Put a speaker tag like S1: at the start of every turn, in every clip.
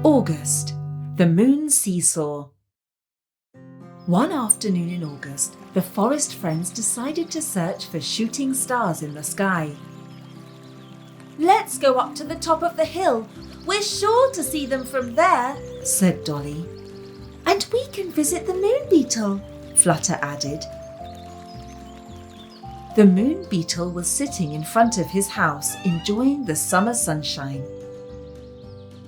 S1: August, the moon seesaw. One afternoon in August, the forest friends decided to search for shooting stars in the sky.
S2: "Let's go up to the top of the hill. We're sure to see them from there,"
S1: said Dolly.
S2: "And we can visit the moon beetle,"
S1: Flutter added. The moon beetle was sitting in front of his house, enjoying the summer sunshine.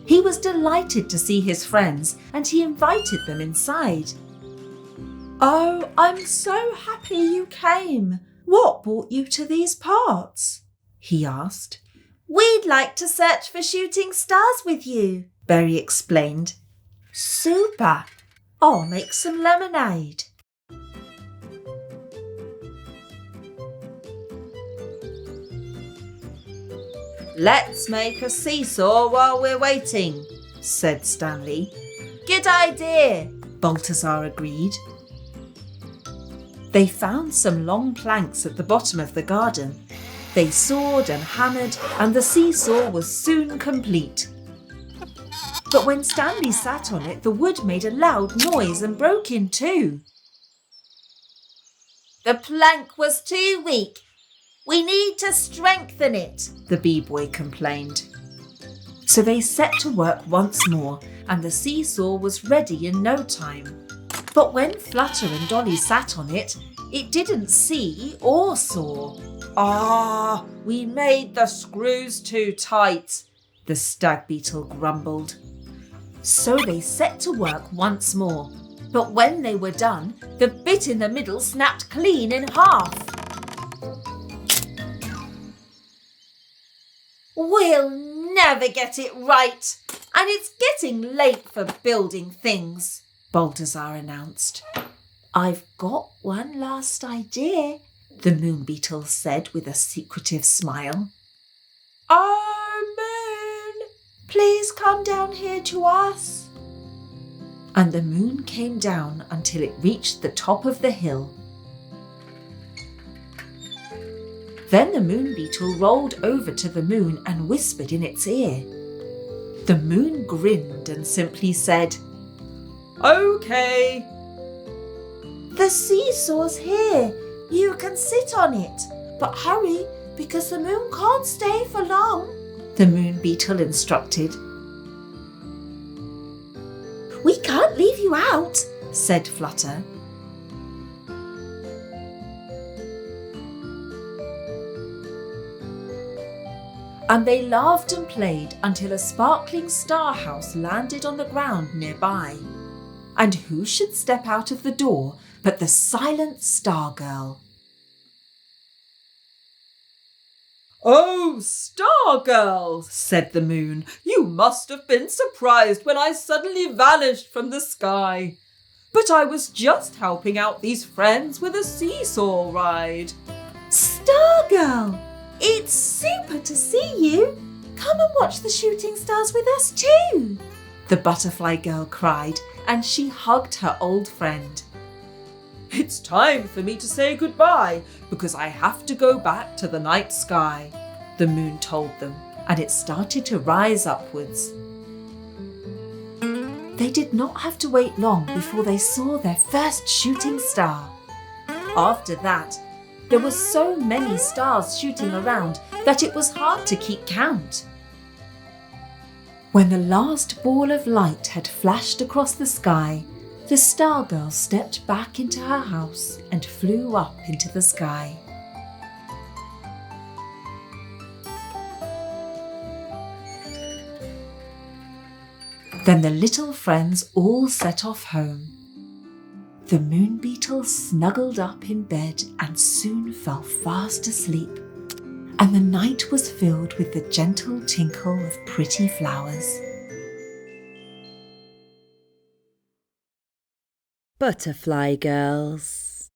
S1: He was delighted to see his friends and he invited them inside.
S2: "Oh, I'm so happy you came. What brought you to these parts?"
S1: he asked.
S2: "We'd like to search for shooting stars with you,"
S1: Berry explained.
S2: "Super. I'll make some lemonade."
S1: "Let's make a seesaw while we're waiting," said Stanley.
S2: "Good idea,"
S1: Balthazar agreed. They found some long planks at the bottom of the garden. They sawed and hammered, and the seesaw was soon complete. But when Stanley sat on it, the wood made a loud noise and broke in two.
S2: "The plank was too weak. We need to strengthen it,"
S1: the bee-boy complained. So they set to work once more, and the seesaw was ready in no time. But when Flutter and Dolly sat on it, it didn't see or saw.
S2: "Ah, we made the screws too tight,"
S1: the stag beetle grumbled. So they set to work once more. But when they were done, the bit in the middle snapped clean in half.
S2: "We'll never get it right, and it's getting late for building things,"
S1: Balthazar announced.
S2: "I've got one last idea,"
S1: the moon beetle said with a secretive smile.
S2: "Oh, moon, please come down here to us."
S1: And the moon came down until it reached the top of the hill. Then the moon beetle rolled over to the moon and whispered in its ear. The moon grinned and simply said, "Okay."
S2: "The seesaw's here. You can sit on it. But hurry, because the moon can't stay for long,"
S1: the moon beetle instructed.
S2: "We can't leave you out,"
S1: said Flutter. And they laughed and played until a sparkling star house landed on the ground nearby. And who should step out of the door but the silent star girl?
S3: "Oh, Star Girl," said the moon, "you must have been surprised when I suddenly vanished from the sky. But I was just helping out these friends with a seesaw ride."
S2: "Star Girl, it's super to see you. Come and watch the shooting stars with us too,"
S1: the butterfly girl cried, and she hugged her old friend.
S3: "It's time for me to say goodbye, because I have to go back to the night sky," the moon told them,
S1: and it started to rise upwards. They did not have to wait long before they saw their first shooting star. After that, there were so many stars shooting around that it was hard to keep count. When the last ball of light had flashed across the sky, the star girl stepped back into her house and flew up into the sky. Then the little friends all set off home. The moon beetle snuggled up in bed and soon fell fast asleep, and the night was filled with the gentle tinkle of pretty flowers.
S4: Butterfly Girls.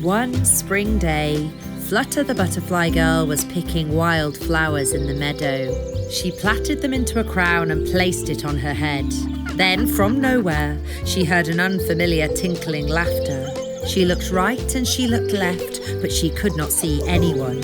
S4: One spring day, Flutter the butterfly girl was picking wild flowers in the meadow. She plaited them into a crown and placed it on her head. Then, from nowhere, she heard an unfamiliar tinkling laughter. She looked right and she looked left, but she could not see anyone.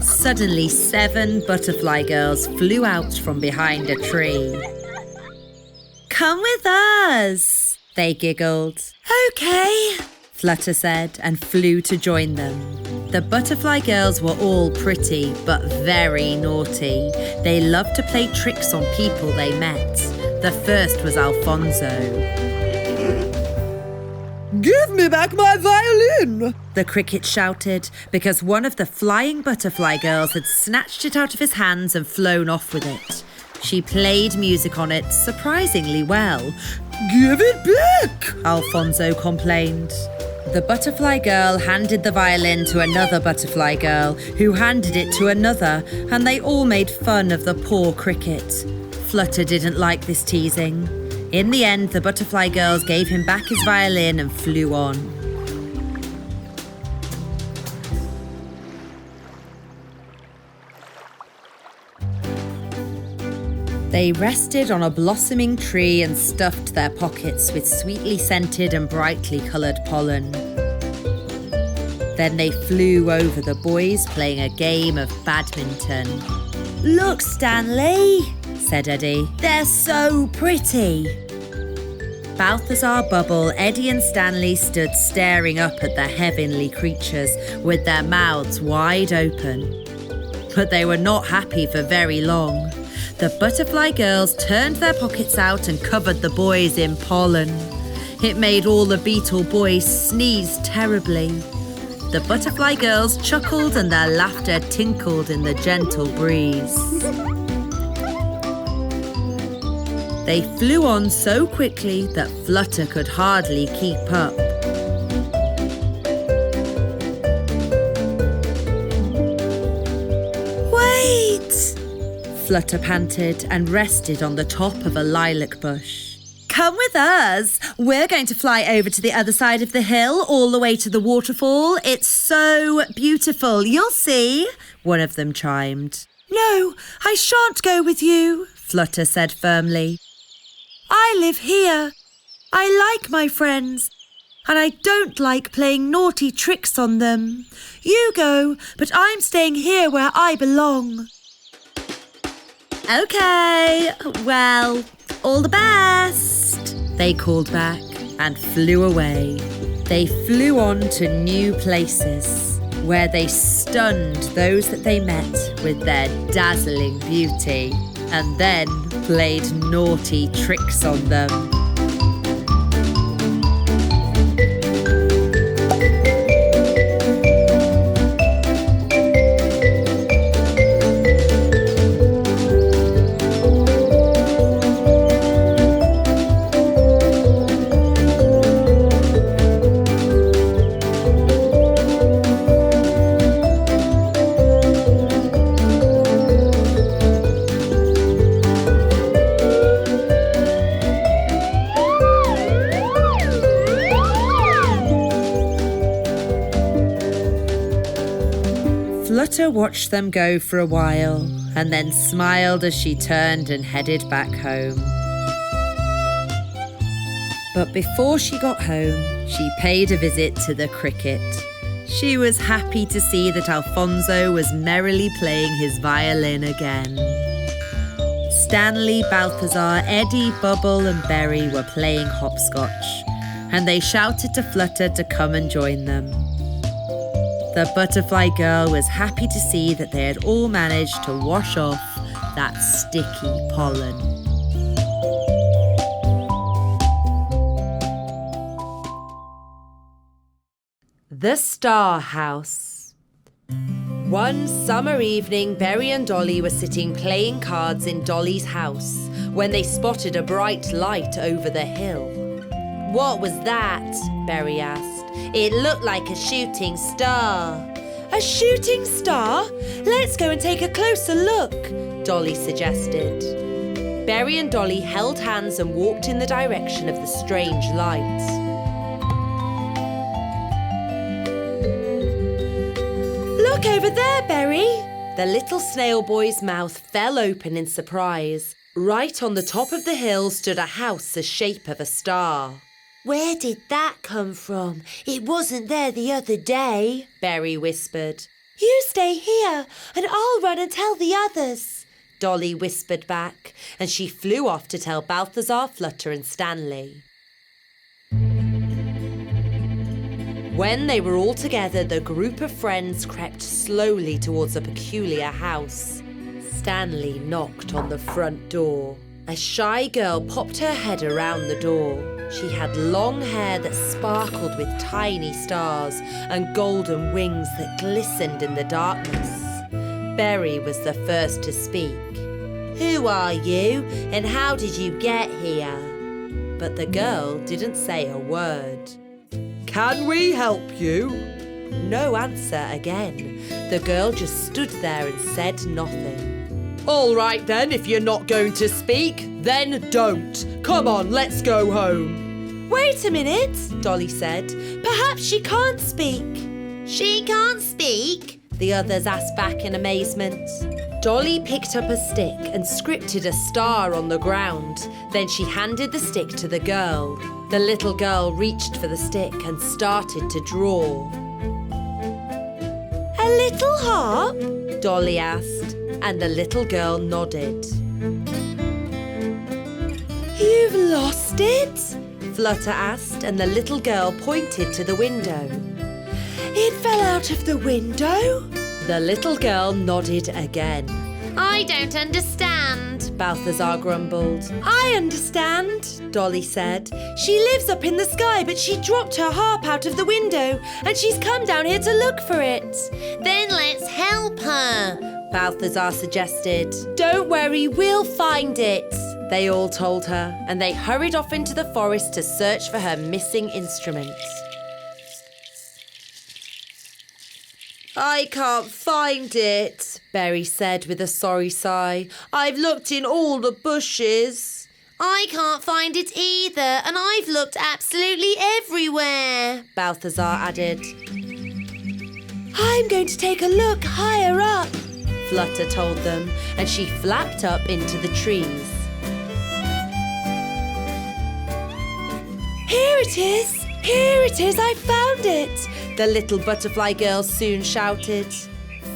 S4: Suddenly, 7 butterfly girls flew out from behind a tree. "Come with us," they giggled. "Okay," Flutter said and flew to join them. The butterfly girls were all pretty but very naughty. They loved to play tricks on people they met. The first was Alfonso. "Give me back my violin!" the cricket shouted, because one of the flying butterfly girls had snatched it out of his hands and flown off with it. She played music on it surprisingly well. "Give it back!" Alfonso complained. The butterfly girl handed the violin to another butterfly girl, who handed it to another, and they all made fun of the poor cricket. Flutter didn't like this teasing. In the end, the butterfly girls gave him back his violin and flew on. They rested on a blossoming tree and stuffed their pockets with sweetly scented and brightly coloured pollen. Then they flew over the boys playing a game of badminton. "Look, Stanley," said Eddie. "They're so pretty." Balthazar, Bubble, Eddie and Stanley stood staring up at the heavenly creatures with their mouths wide open. But they were not happy for very long. The butterfly girls turned their pockets out and covered the boys in pollen. It made all the beetle boys sneeze terribly. The butterfly girls chuckled and their laughter tinkled in the gentle breeze. They flew on so quickly that Flutter could hardly keep up. "Wait!" Flutter panted and rested on the top of a lilac bush. "Come with us. We're going to fly over to the other side of the hill, all the way to the waterfall. It's so beautiful. You'll see," one of them chimed. "No, I shan't go with you," Flutter said firmly. "I live here. I like my friends, and I don't like playing naughty tricks on them. You go, but I'm staying here where I belong." "Okay, well, all the best," they called back and flew away. They flew on to new places, where they stunned those that they met with their dazzling beauty, and then played naughty tricks on them. Flutter watched them go for a while and then smiled as she turned and headed back home. But before she got home, she paid a visit to the cricket. She was happy to see that Alfonso was merrily playing his violin again. Stanley, Balthazar, Eddie, Bubble and Berry were playing hopscotch, and they shouted to Flutter to come and join them. The butterfly girl was happy to see that they had all managed to wash off that sticky pollen. The Star House. One summer evening, Berry and Dolly were sitting playing cards in Dolly's house when they spotted a bright light over the hill. "What was that?" Berry asked. "It looked like a shooting star." "A shooting star? Let's go and take a closer look," Dolly suggested. Berry and Dolly held hands and walked in the direction of the strange light. Look over there, Berry. The little snail boy's mouth fell open in surprise. Right on the top of the hill stood a house the shape of a star.
S5: Where did that come from? It wasn't there the other day,
S4: Berry whispered.
S5: You stay here and I'll run and tell the others,
S4: Dolly whispered back, and she flew off to tell Balthazar, Flutter and Stanley. When they were all together, the group of friends crept slowly towards a peculiar house. Stanley knocked on the front door. A shy girl popped her head around the door. She had long hair that sparkled with tiny stars and golden wings that glistened in the darkness. Berry was the first to speak.
S5: Who are you and how did you get here?
S4: But the girl didn't say a word.
S3: Can we help you?
S4: No answer again. The girl just stood there and said nothing.
S3: All right then, if you're not going to speak, then don't. Come on, let's go home.
S5: Wait a minute,
S4: Dolly said.
S5: Perhaps she can't speak.
S2: She can't speak?
S4: The others asked back in amazement. Dolly picked up a stick and scripted a star on the ground. Then she handed the stick to the girl. The little girl reached for the stick and started to draw.
S5: A little harp?
S4: Dolly asked, and the little girl nodded.
S5: You've lost it?
S4: Flutter asked, and the little girl pointed to the window.
S5: It fell out of the window?
S4: The little girl nodded again.
S2: I don't understand,
S4: Balthazar grumbled.
S5: I understand,
S4: Dolly said.
S5: She lives up in the sky, but she dropped her harp out of the window and she's come down here to look for it.
S2: Then let's help her,
S4: Balthazar suggested.
S5: Don't worry, we'll find it,
S4: they all told her, and they hurried off into the forest to search for her missing instrument. I can't find it, Berry said with a sorry sigh. I've looked in all the bushes.
S2: I can't find it either, and I've looked absolutely everywhere,
S4: Balthazar added.
S5: I'm going to take a look higher up,
S4: Flutter told them, and she flapped up into the trees.
S5: Here it is! Here it is! I found it!
S4: The little butterfly girl soon shouted.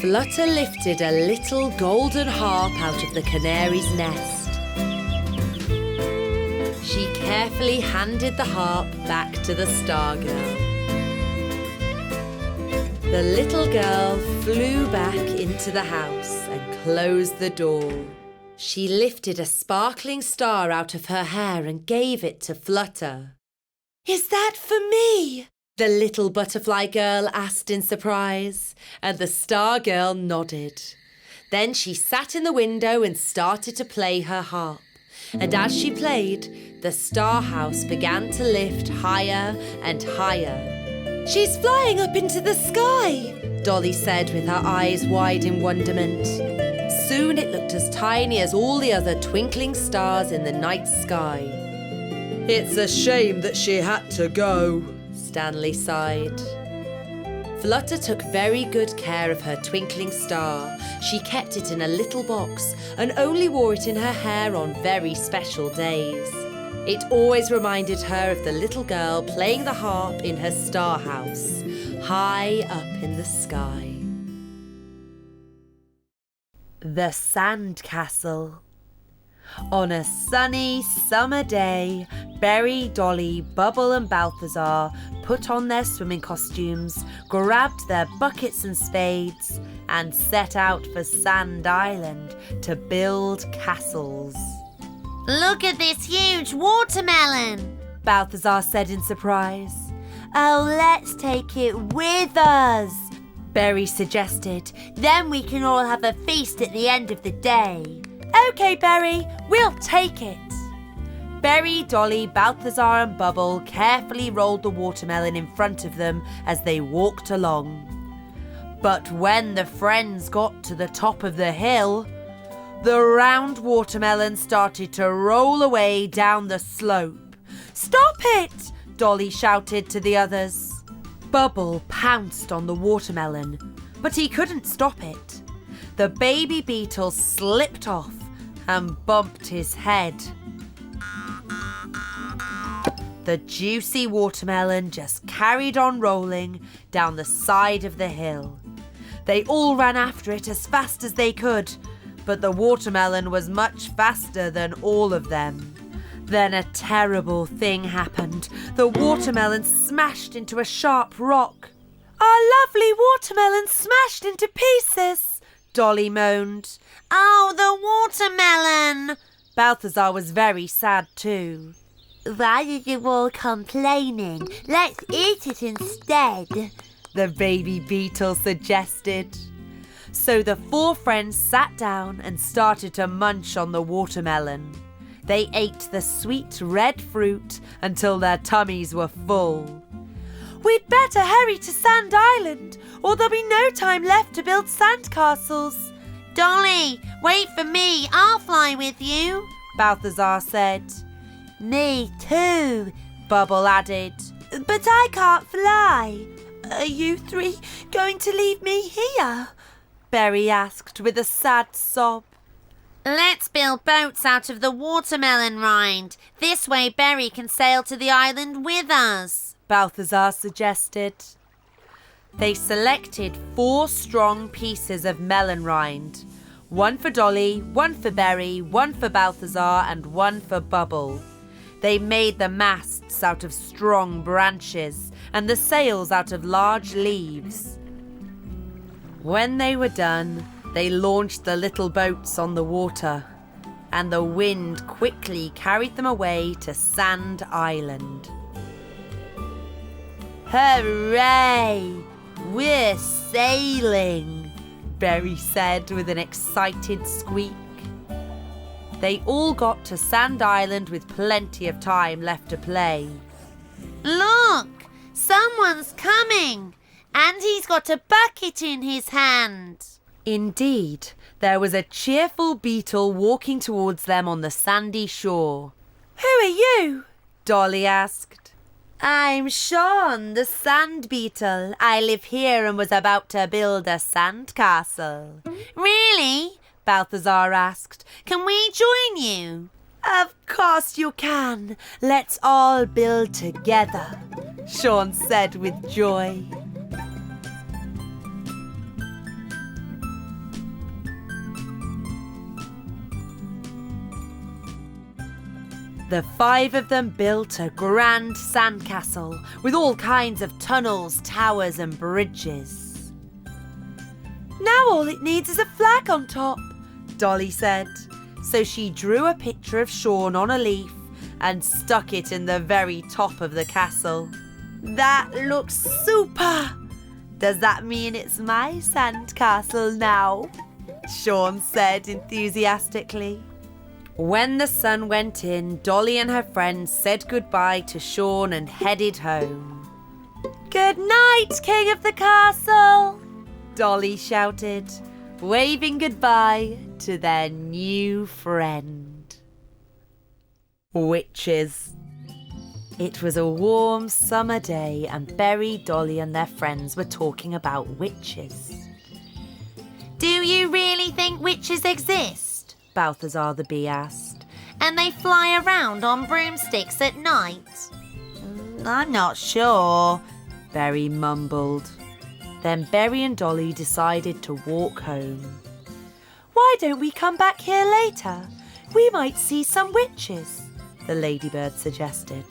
S4: Flutter lifted a little golden harp out of the canary's nest. She carefully handed the harp back to the star girl. The little girl flew back into the house and closed the door. She lifted a sparkling star out of her hair and gave it to Flutter.
S5: Is that for me?
S4: The little butterfly girl asked in surprise, and the star girl nodded. Then she sat in the window and started to play her harp. And as she played, the star house began to lift higher and higher.
S5: She's flying up into the sky,
S4: Dolly said with her eyes wide in wonderment. Soon it looked as tiny as all the other twinkling stars in the night sky.
S3: It's a shame that she had to go,
S4: Stanley sighed. Flutter took very good care of her twinkling star. She kept it in a little box and only wore it in her hair on very special days. It always reminded her of the little girl playing the harp in her star house, high up in the sky. The Sandcastle. On a sunny summer day, Berry, Dolly, Bubble and Balthazar put on their swimming costumes, grabbed their buckets and spades, and set out for Sand Island to build castles.
S2: Look at this huge watermelon,
S4: Balthazar said in surprise.
S5: Oh, let's take it with us,
S4: Berry suggested.
S5: Then we can all have a feast at the end of the day. OK, Berry, we'll take it.
S4: Berry, Dolly, Balthazar and Bubble carefully rolled the watermelon in front of them as they walked along. But when the friends got to the top of the hill, the round watermelon started to roll away down the slope.
S5: Stop it!
S4: Dolly shouted to the others. Bubble pounced on the watermelon, but he couldn't stop it. The baby beetle slipped off and bumped his head. The juicy watermelon just carried on rolling down the side of the hill. They all ran after it as fast as they could, but the watermelon was much faster than all of them. Then a terrible thing happened. The watermelon smashed into a sharp rock. "Our lovely watermelon smashed into pieces," Dolly moaned.
S5: Oh, the watermelon!
S4: Balthazar was very sad too.
S5: Why are you all complaining? Let's eat it instead,
S4: the baby beetle suggested. So the 4 friends sat down and started to munch on the watermelon. They ate the sweet red fruit until their tummies were full. "We'd better hurry to Sand Island, or there'll be no time left to build sandcastles."
S5: Dolly, wait for me. I'll fly with you,
S4: Balthazar said.
S5: Me too,
S4: Bubble added.
S5: But I can't fly. Are you 3 going to leave me here?
S4: Berry asked with a sad sob.
S5: Let's build boats out of the watermelon rind. This way Berry can sail to the island with us,
S4: Balthazar suggested. They selected 4 strong pieces of melon rind. 1 for Dolly, 1 for Berry, 1 for Balthazar and 1 for Bubble. They made the masts out of strong branches and the sails out of large leaves. When they were done, they launched the little boats on the water, and the wind quickly carried them away to Sand Island.
S5: Hooray! We're sailing,
S4: Berry said with an excited squeak. They all got to Sand Island with plenty of time left to play.
S5: Look! Someone's coming! And he's got a bucket in his hand.
S4: Indeed, there was a cheerful beetle walking towards them on the sandy shore.
S5: Who are you?
S4: Dolly asked.
S5: I'm Sean, the sand beetle. I live here and was about to build a sandcastle. Really? Balthazar asked. Can we join you?
S4: Of course you can. Let's all build together, Sean said with joy. The 5 of them built a grand sandcastle with all kinds of tunnels, towers and bridges.
S5: Now all it needs is a flag on top,
S4: Dolly said. So she drew a picture of Sean on a leaf and stuck it in the very top of the castle.
S5: That looks super!
S4: Does that mean it's my sandcastle now? Sean said enthusiastically. When the sun went in, Dolly and her friends said goodbye to Sean and headed home.
S5: Good night, King of the Castle!
S4: Dolly shouted, waving goodbye to their new friend. Witches. It was a warm summer day and Berry, Dolly and their friends were talking about witches.
S5: Do you really think witches exist?
S4: Balthazar the bee asked.
S5: And they fly around on broomsticks at night? I'm not sure,
S4: Berry mumbled. Then Berry and Dolly decided to walk home.
S5: Why don't we come back here later? We might see some witches,
S4: the ladybird suggested.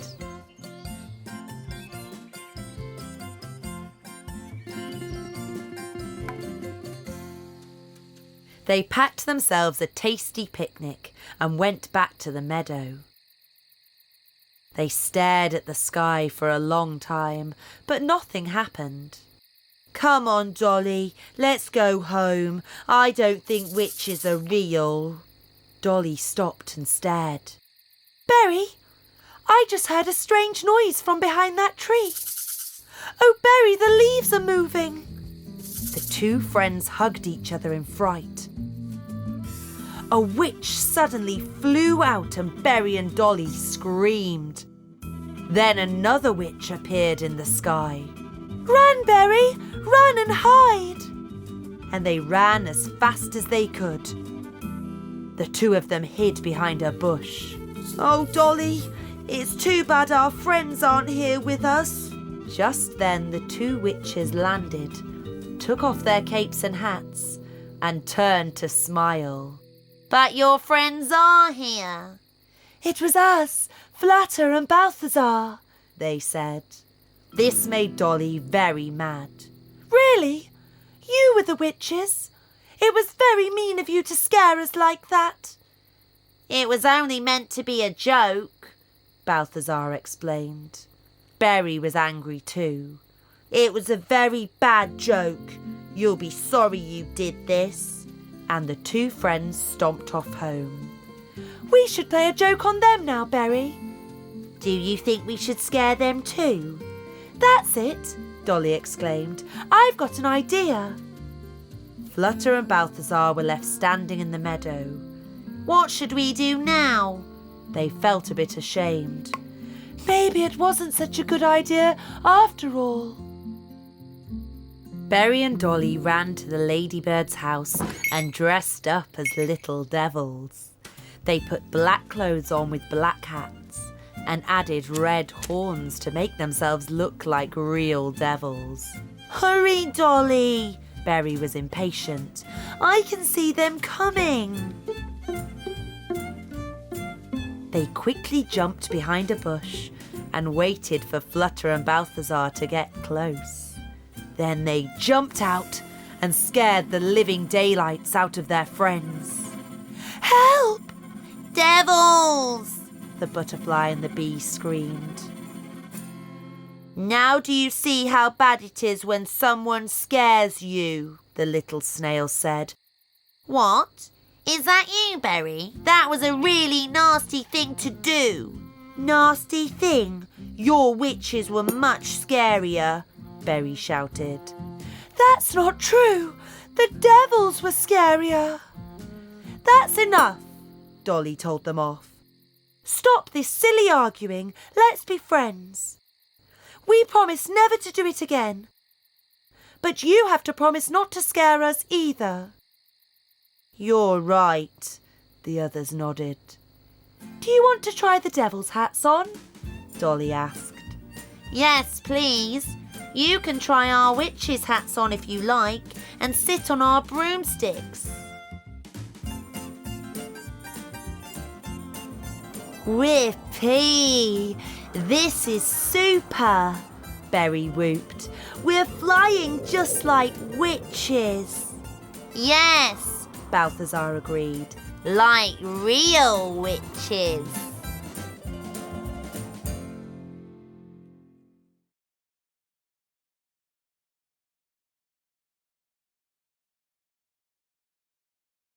S4: They packed themselves a tasty picnic and went back to the meadow. They stared at the sky for a long time, but nothing happened.
S5: Come on, Dolly, let's go home. I don't think witches are real.
S4: Dolly stopped and stared.
S5: Berry, I just heard a strange noise from behind that tree. Oh, Berry, the leaves are moving.
S4: The 2 friends hugged each other in fright. A witch suddenly flew out and Berry and Dolly screamed. Then another witch appeared in the sky.
S5: Run, Berry! Run and hide! and they ran as fast as they could. The two of them hid behind a bush.
S2: Oh, Dolly, it's too bad our friends aren't here with us.
S5: Just then the two witches landed, took off their capes and hats, and turned to smile.
S6: But your friends are here.
S2: It was us, Flutter and Balthazar,
S5: they said. This made Dolly very mad.
S2: Really? You were the witches? It was very mean of you to scare us like that.
S6: It was only meant to be a joke,
S5: Balthazar explained. Berry was angry too.
S2: It was a very bad joke. You'll be sorry you did this.
S5: And the two friends stomped off home.
S2: We should play a joke on them now, Berry.
S6: Do you think we should scare them too?
S2: That's it, Dolly exclaimed. I've got an idea.
S5: Flutter and Balthazar were left standing in the meadow.
S6: What should we do now?
S5: They felt a bit ashamed.
S2: Maybe it wasn't such a good idea after all.
S5: Berry and Dolly ran to the ladybird's house and dressed up as little devils. They put black clothes on with black hats and added red horns to make themselves look like real devils.
S2: Hurry, Dolly!
S5: Berry was impatient.
S2: I can see them coming.
S5: They quickly jumped behind a bush and waited for Flutter and Balthazar to get close. Then they jumped out and scared the living daylights out of their friends.
S2: Help!
S6: Devils!
S5: The butterfly and the bee screamed.
S6: Now do you see how bad it is when someone scares you?
S5: The little snail said.
S6: What? Is that you, Berry? That was a really nasty thing to do.
S2: Nasty thing? Your witches were much scarier,
S5: Berry shouted.
S2: That's not true. The devils were scarier. That's enough, Dolly told them off. Stop this silly arguing. Let's be friends. We promise never to do it again. But you have to promise not to scare us either.
S5: You're right, the others nodded.
S2: Do you want to try the devil's hats on?
S5: Dolly asked.
S6: Yes, please. You can try our witches' hats on if you like and sit on our broomsticks.
S2: Whippy! This is super,
S5: Berry whooped.
S2: We're flying just like witches.
S6: Yes,
S5: Balthazar agreed.
S6: like real witches.